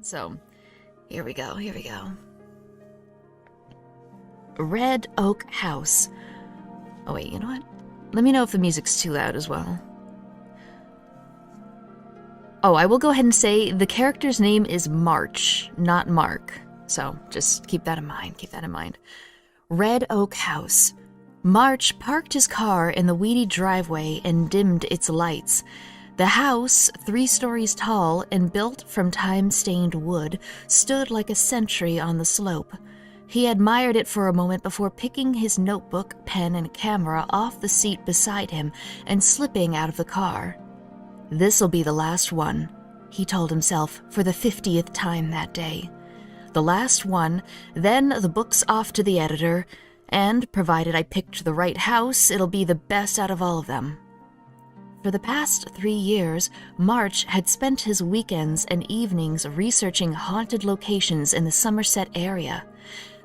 So, here we go. Red Oak House. Oh wait, you know what? Let me know if the music's too loud as well. Oh, I will go ahead and say the character's name is March, not Mark. So, just keep that in mind. Red Oak House. March parked his car in the weedy driveway and dimmed its lights. The house, 3 stories tall and built from time-stained wood, stood like a sentry on the slope. He admired it for a moment before picking his notebook, pen, and camera off the seat beside him and slipping out of the car. "This'll be the last one," he told himself for the 50th time that day. The last one, then the book's off to the editor, and, provided I picked the right house, it'll be the best out of all of them. For the past 3 years, March had spent his weekends and evenings researching haunted locations in the Somerset area.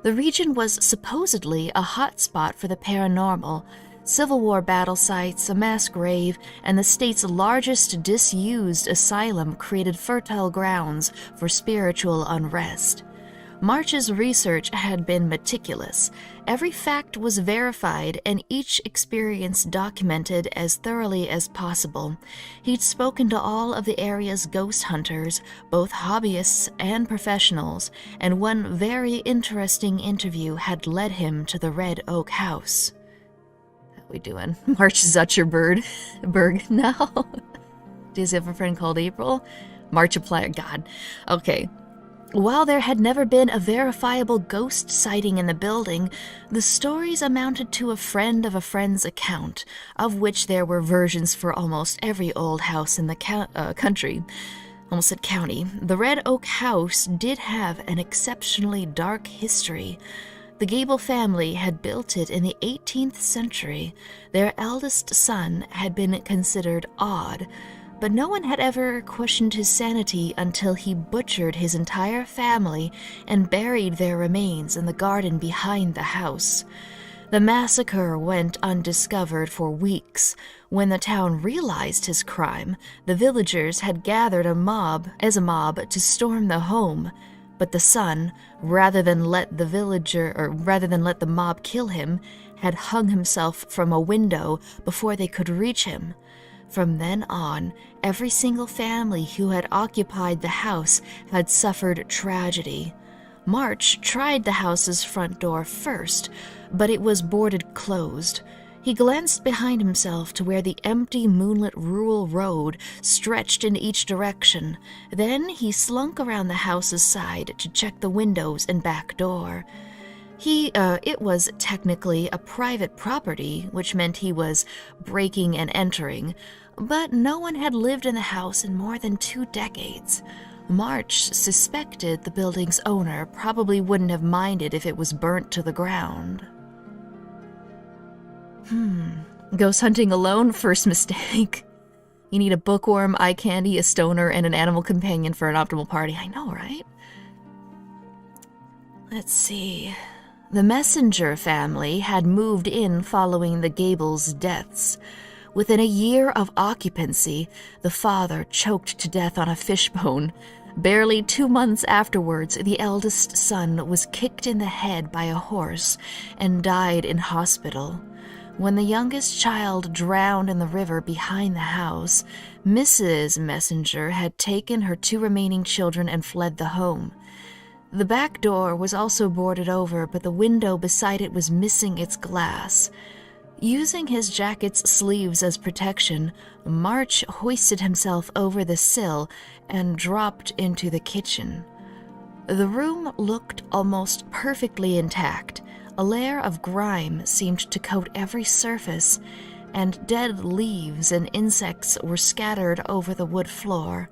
The region was supposedly a hotspot for the paranormal. Civil War battle sites, a mass grave, and the state's largest disused asylum created fertile grounds for spiritual unrest. March's research had been meticulous. Every fact was verified and each experience documented as thoroughly as possible. He'd spoken to all of the area's ghost hunters, both hobbyists and professionals, and one very interesting interview had led him to the Red Oak House. How we doing? March Zuckerberg now? Does he have a friend called April? Markiplier, God. Okay. While there had never been a verifiable ghost sighting in the building, the stories amounted to a friend of a friend's account, of which there were versions for almost every old house in the country. Almost said county. The Red Oak House did have an exceptionally dark history. The Gable family had built it in the 18th century. Their eldest son had been considered odd, but no one had ever questioned his sanity until he butchered his entire family and buried their remains in the garden behind the house. The massacre went undiscovered for weeks. When the town realized his crime, the villagers had gathered a mob to storm the home. But the son, rather than let the mob kill him, had hung himself from a window before they could reach him. From then on, every single family who had occupied the house had suffered tragedy. March tried the house's front door first, but it was boarded closed. He glanced behind himself to where the empty moonlit rural road stretched in each direction. Then he slunk around the house's side to check the windows and back door. It was technically a private property, which meant he was breaking and entering, but no one had lived in the house in more than 2 decades. March suspected the building's owner probably wouldn't have minded if it was burnt to the ground. Ghost hunting alone? First mistake. You need a bookworm, eye candy, a stoner, and an animal companion for an optimal party. I know, right? Let's see. The Messenger family had moved in following the Gables' deaths. Within a year of occupancy, the father choked to death on a fishbone. Barely 2 months afterwards, the eldest son was kicked in the head by a horse and died in hospital. When the youngest child drowned in the river behind the house, Mrs. Messenger had taken her 2 remaining children and fled the home. The back door was also boarded over, but the window beside it was missing its glass. Using his jacket's sleeves as protection, March hoisted himself over the sill and dropped into the kitchen. The room looked almost perfectly intact. A layer of grime seemed to coat every surface, and dead leaves and insects were scattered over the wood floor.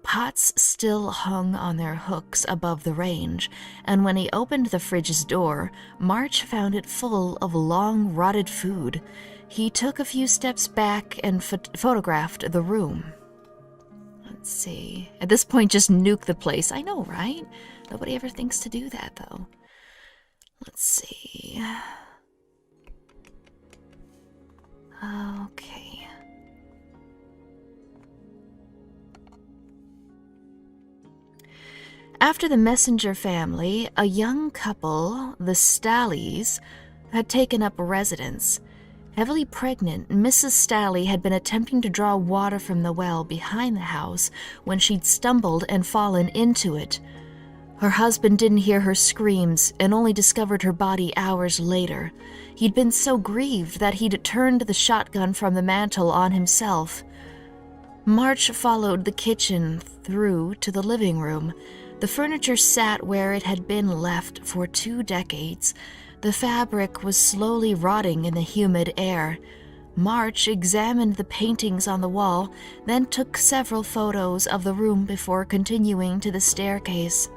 Pots still hung on their hooks above the range, and when he opened the fridge's door, March found it full of long rotted food. He took a few steps back and photographed the room. Let's see. At this point, just nuke the place. I know, right? Nobody ever thinks to do that, though. Let's see. Okay. After the Messenger family, a young couple, the Stalleys, had taken up residence. Heavily pregnant, Mrs. Stalley had been attempting to draw water from the well behind the house when she'd stumbled and fallen into it. Her husband didn't hear her screams and only discovered her body hours later. He'd been so grieved that he'd turned the shotgun from the mantel on himself. March followed the kitchen through to the living room. The furniture sat where it had been left for 2 decades. The fabric was slowly rotting in the humid air. March examined the paintings on the wall, then took several photos of the room before continuing to the staircase.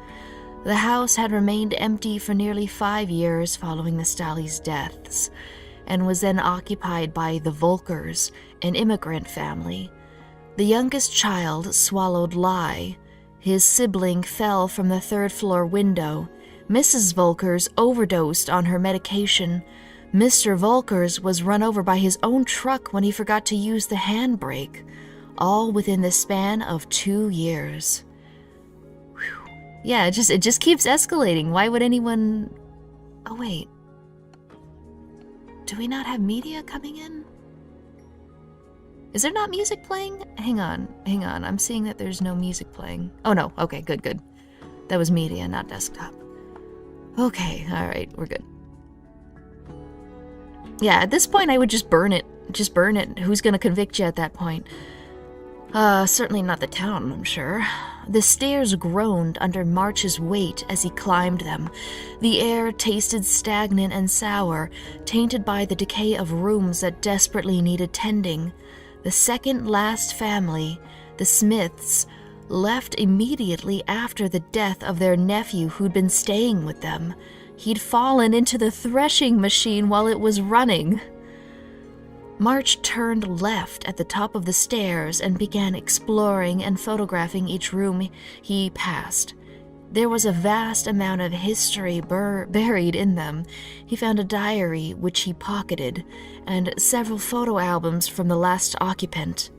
The house had remained empty for nearly 5 years following the Stalleys' deaths, and was then occupied by the Volkers, an immigrant family. The youngest child swallowed lye. His sibling fell from the 3rd-floor window. Mrs. Volkers overdosed on her medication. Mr. Volkers was run over by his own truck when he forgot to use the handbrake, all within the span of 2 years. Whew. Yeah, it just keeps escalating. Why would anyone... Oh, wait. Do we not have media coming in? Is there not music playing? Hang on. I'm seeing that there's no music playing. Oh, no. Okay, good. That was media, not desktop. Okay, alright, we're good. Yeah, at this point I would just burn it. Just burn it. Who's gonna convict you at that point? Certainly not the town, I'm sure. The stairs groaned under March's weight as he climbed them. The air tasted stagnant and sour, tainted by the decay of rooms that desperately needed tending. The second-last family, the Smiths, left immediately after the death of their nephew who'd been staying with them. He'd fallen into the threshing machine while it was running. March turned left at the top of the stairs and began exploring and photographing each room he passed. There was a vast amount of history buried in them. He found a diary, which he pocketed, and several photo albums from the last occupant.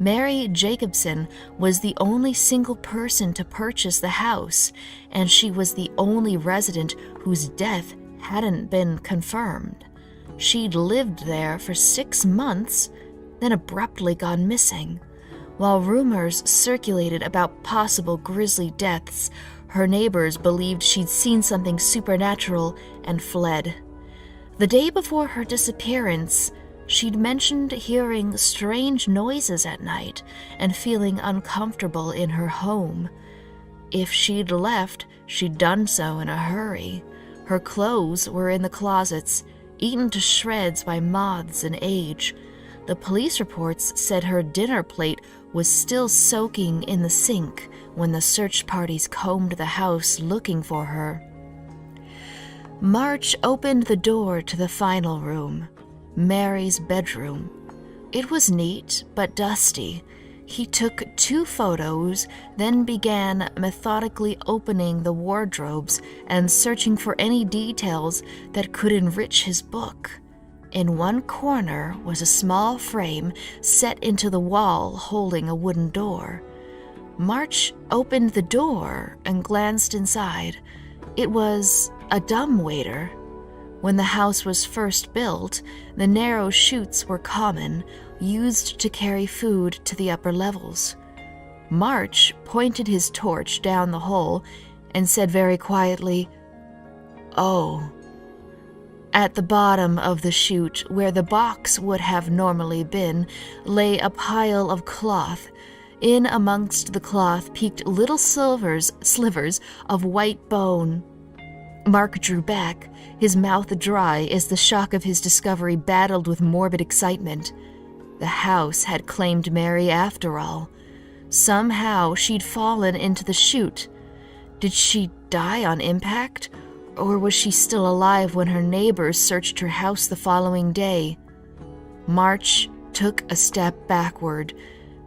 Mary Jacobson was the only single person to purchase the house, and she was the only resident whose death hadn't been confirmed. She'd lived there for 6 months, then abruptly gone missing. While rumors circulated about possible grisly deaths, her neighbors believed she'd seen something supernatural and fled. The day before her disappearance, she'd mentioned hearing strange noises at night and feeling uncomfortable in her home. If she'd left, she'd done so in a hurry. Her clothes were in the closets, eaten to shreds by moths and age. The police reports said her dinner plate was still soaking in the sink when the search parties combed the house looking for her. March opened the door to the final room, Mary's bedroom. It was neat but dusty. He took 2 photos, then began methodically opening the wardrobes and searching for any details that could enrich his book. In one corner was a small frame set into the wall holding a wooden door. March opened the door and glanced inside. It was a dumbwaiter. When the house was first built, the narrow chutes were common, used to carry food to the upper levels. March pointed his torch down the hole and said very quietly, "Oh." At the bottom of the chute, where the box would have normally been, lay a pile of cloth. In amongst the cloth peeked little slivers of white bone. Mark drew back, his mouth dry as the shock of his discovery battled with morbid excitement. The house had claimed Mary after all. Somehow she'd fallen into the chute. Did she die on impact? Or was she still alive when her neighbors searched her house the following day? March took a step backward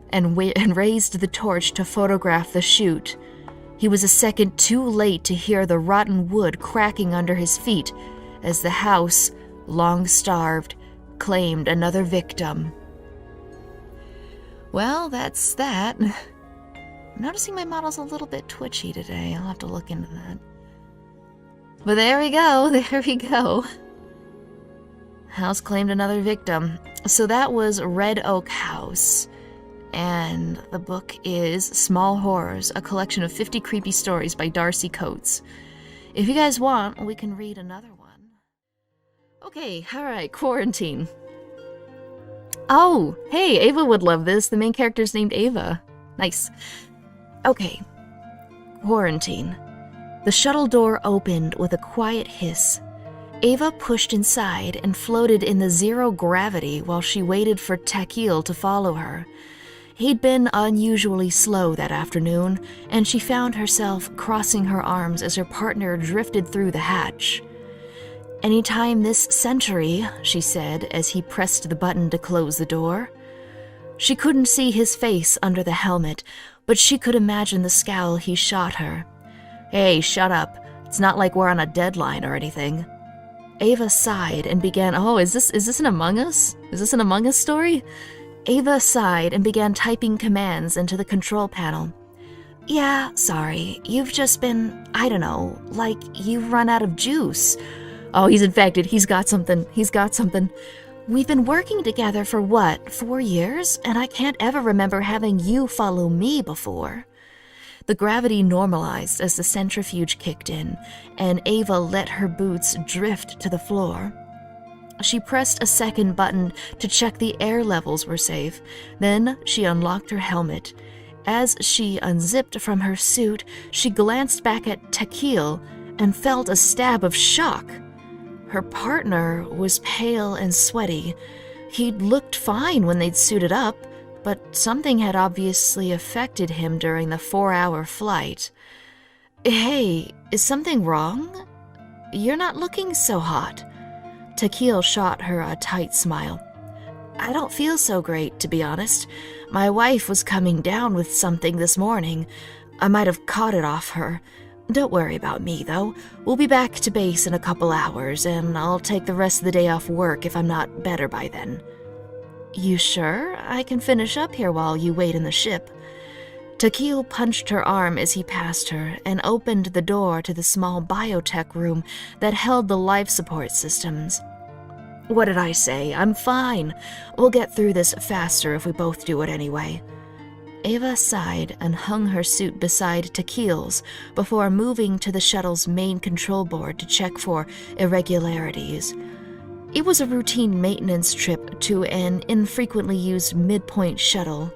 and raised the torch to photograph the chute. He was a second too late to hear the rotten wood cracking under his feet as the house, long starved, claimed another victim. Well, that's that. I'm noticing my model's a little bit twitchy today. I'll have to look into that. But there we go, there we go. House claimed another victim. So that was Red Oak House. And the book is Small Horrors, a collection of 50 creepy stories by Darcy Coates. If you guys want, we can read another one. Okay, alright, Quarantine. Oh, hey, Ava would love this. The main character's named Ava. Nice. Okay, Quarantine. The shuttle door opened with a quiet hiss. Ava pushed inside and floated in the zero gravity while she waited for Takil to follow her. He'd been unusually slow that afternoon, and she found herself crossing her arms as her partner drifted through the hatch. "Anytime this century," she said as he pressed the button to close the door. She couldn't see his face under the helmet, but she could imagine the scowl he shot her. "Hey, shut up. It's not like we're on a deadline or anything." Ava sighed and began, is this an Among Us? Is this an Among Us story? Ava sighed and began typing commands into the control panel. "Yeah, sorry. You've just been, I don't know, like you've run out of juice." "Oh, he's infected. He's got something. "We've been working together for what, 4 years? And I can't ever remember having you follow me before." The gravity normalized as the centrifuge kicked in, and Ava let her boots drift to the floor. She pressed a second button to check the air levels were safe. Then she unlocked her helmet. As she unzipped from her suit, she glanced back at Takil and felt a stab of shock. Her partner was pale and sweaty. He'd looked fine when they'd suited up, but something had obviously affected him during the 4-hour flight. "Hey, is something wrong? You're not looking so hot." Takil shot her a tight smile. "I don't feel so great, to be honest. My wife was coming down with something this morning. I might have caught it off her. Don't worry about me, though. We'll be back to base in a couple hours, and I'll take the rest of the day off work if I'm not better by then." "You sure? I can finish up here while you wait in the ship." Takil punched her arm as he passed her and opened the door to the small biotech room that held the life support systems. "What did I say? I'm fine. We'll get through this faster if we both do it anyway." Ava sighed and hung her suit beside Takil's before moving to the shuttle's main control board to check for irregularities. It was a routine maintenance trip to an infrequently used midpoint shuttle,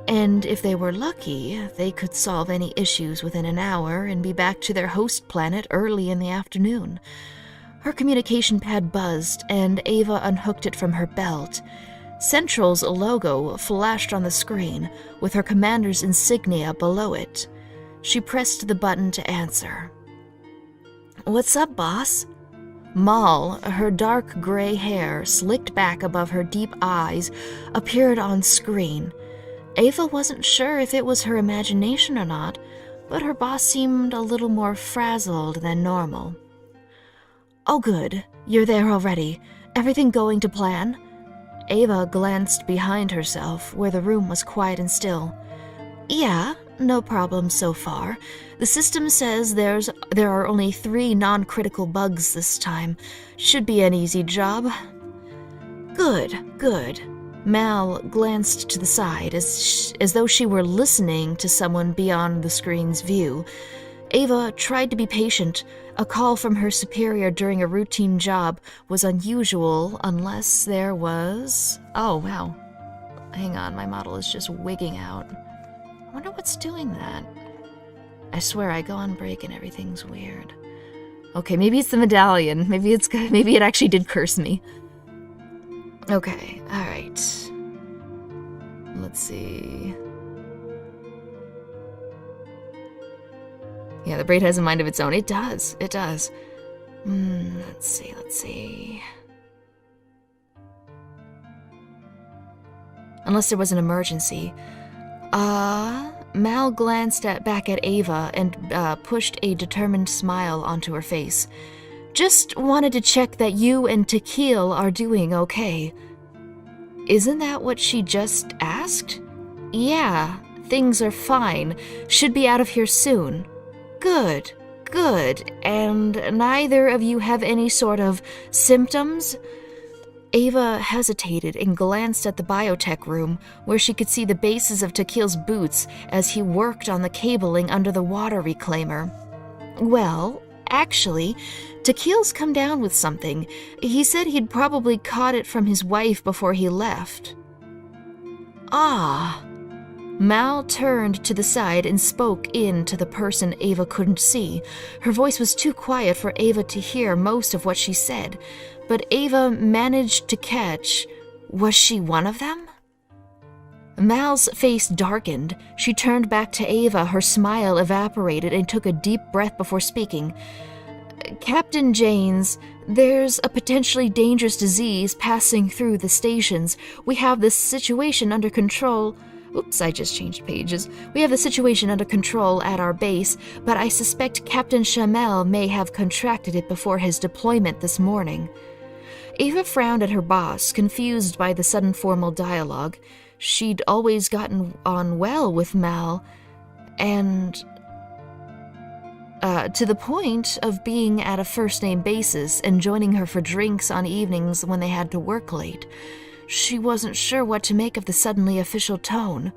and if they were lucky, they could solve any issues within an hour and be back to their host planet early in the afternoon. Her communication pad buzzed, and Ava unhooked it from her belt. Central's logo flashed on the screen, with her commander's insignia below it. She pressed the button to answer. "What's up, boss?" Mal, her dark gray hair slicked back above her deep eyes, appeared on screen. Ava wasn't sure if it was her imagination or not, but her boss seemed a little more frazzled than normal. "Oh good, you're there already. Everything going to plan?" Ava glanced behind herself, where the room was quiet and still. "Yeah, no problem so far. The system says there are only 3 non-critical bugs this time. Should be an easy job." Good. Mal glanced to the side as though she were listening to someone beyond the screen's view. Ava tried to be patient. A call from her superior during a routine job was unusual unless there was... Oh, wow. Hang on, my model is just wigging out. I wonder what's doing that. I swear I go on break and everything's weird. Okay, maybe it's the medallion. Maybe it actually did curse me. Okay, alright. Let's see. Yeah, the braid has a mind of its own. It does. Let's see. Unless there was an emergency. Mal glanced back at Ava and pushed a determined smile onto her face. "Just wanted to check that you and Takil are doing okay." Isn't that what she just asked? "Yeah, Things are fine. Should be out of here soon. Good, good. And neither of you have any sort of symptoms? Ava hesitated and glanced at the biotech room, where she could see the bases of Tequil's boots as he worked on the cabling under the water reclaimer. Well, actually, Tequil's come down with something. He said he'd probably caught it from his wife before he left. Ah. Mal turned to the side and spoke in to the person Ava couldn't see. Her voice was too quiet for Ava to hear most of what she said, but Ava managed to catch, was she one of them? Mal's face darkened. She turned back to Ava, her smile evaporated, and took a deep breath before speaking. Captain Janes, there's a potentially dangerous disease passing through the stations. We have this situation under control. Oops, I just changed pages. We have the situation under control at our base, but I suspect Captain Chamel may have contracted it before his deployment this morning. Ava frowned at her boss, confused by the sudden formal dialogue. She'd always gotten on well with Mal, and to the point of being at a first-name basis and joining her for drinks on evenings when they had to work late. She wasn't sure what to make of the suddenly official tone.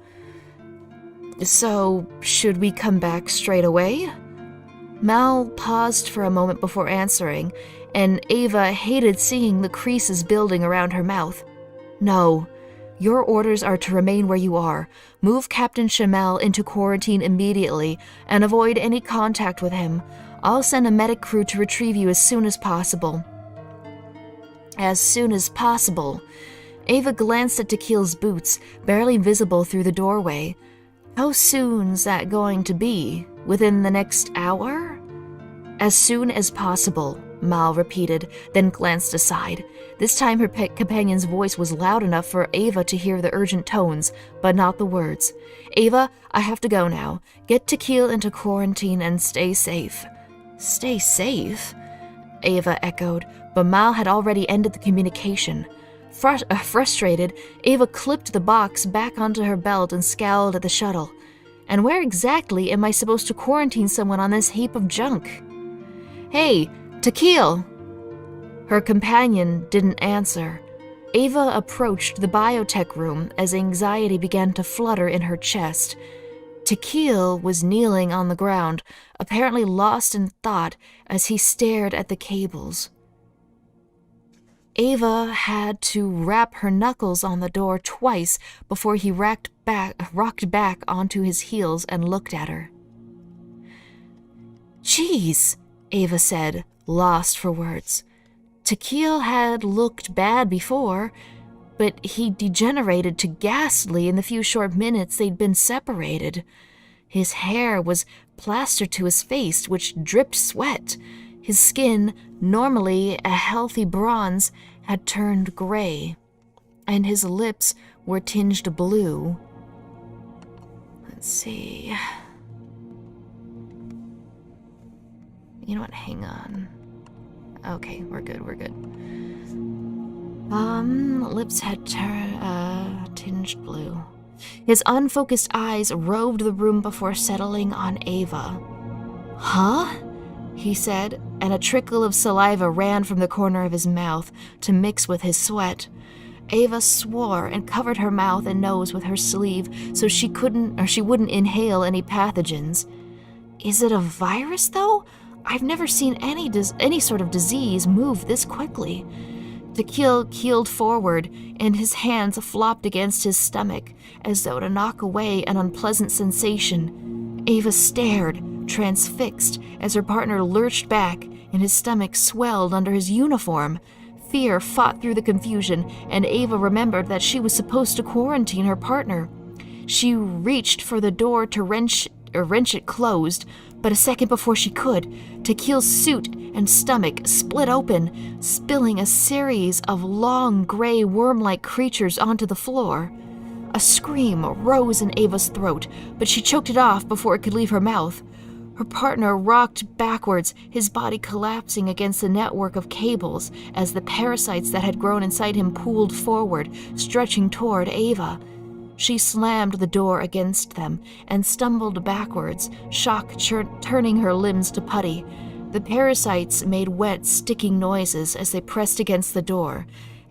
So, should we come back straight away? Mal paused for a moment before answering, and Ava hated seeing the creases building around her mouth. No. Your orders are to remain where you are. Move Captain Chamel into quarantine immediately and avoid any contact with him. I'll send a medic crew to retrieve you as soon as possible. As soon as possible. Ava glanced at Tequil's boots, barely visible through the doorway. How soon's that going to be? Within the next hour? As soon as possible, Mal repeated, then glanced aside. This time her companion's voice was loud enough for Ava to hear the urgent tones, but not the words. Ava, I have to go now. Get Tequil into quarantine and stay safe. Stay safe? Ava echoed, but Mal had already ended the communication. Frustrated, Ava clipped the box back onto her belt and scowled at the shuttle. And where exactly am I supposed to quarantine someone on this heap of junk? Hey, Tequil! Her companion didn't answer. Ava approached the biotech room as anxiety began to flutter in her chest. Tequil was kneeling on the ground, apparently lost in thought as he stared at the cables. Ava had to rap her knuckles on the door twice before he rocked back onto his heels and looked at her. "Geez," Ava said, lost for words. Tequil had looked bad before, but he degenerated to ghastly in the few short minutes they'd been separated. His hair was plastered to his face, which dripped sweat. His skin, normally a healthy bronze, had turned gray, and his lips were tinged blue. Let's see. You know what? Hang on. Okay, we're good. Lips had tinged blue. His unfocused eyes roved the room before settling on Ava. Huh? He said, and a trickle of saliva ran from the corner of his mouth to mix with his sweat. Ava swore and covered her mouth and nose with her sleeve so she wouldn't inhale any pathogens. Is it a virus, though? I've never seen any sort of disease move this quickly. Tequil keeled forward, and his hands flopped against his stomach, as though to knock away an unpleasant sensation. Ava stared, transfixed, as her partner lurched back, and his stomach swelled under his uniform. Fear fought through the confusion, and Ava remembered that she was supposed to quarantine her partner. She reached for the door to wrench it closed, but a second before she could, Tequil's suit and stomach split open, spilling a series of long, gray, worm-like creatures onto the floor. A scream rose in Ava's throat, but she choked it off before it could leave her mouth. Her partner rocked backwards, his body collapsing against the network of cables as the parasites that had grown inside him pooled forward, stretching toward Ava. She slammed the door against them and stumbled backwards, shock turning her limbs to putty. The parasites made wet, sticking noises as they pressed against the door.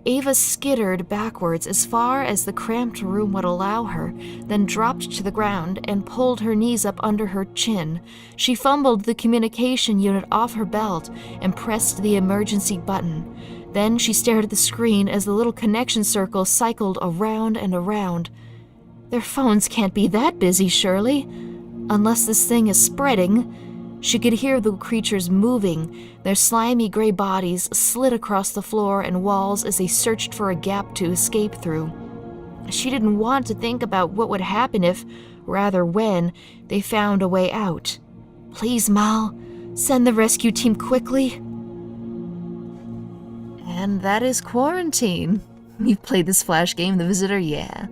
Ava skittered backwards as far as the cramped room would allow her, then dropped to the ground and pulled her knees up under her chin. She fumbled the communication unit off her belt and pressed the emergency button. Then she stared at the screen as the little connection circle cycled around and around. Their phones can't be that busy, surely. Unless this thing is spreading. She could hear the creatures moving. Their slimy gray bodies slid across the floor and walls as they searched for a gap to escape through. She didn't want to think about what would happen if, rather when, they found a way out. Please, Mal, send the rescue team quickly. And that is Quarantine. You've played this Flash game, The Visitor? Yeah.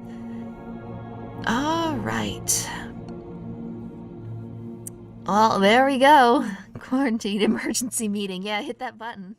All right. Well, there we go. Quarantine emergency meeting. Yeah, hit that button.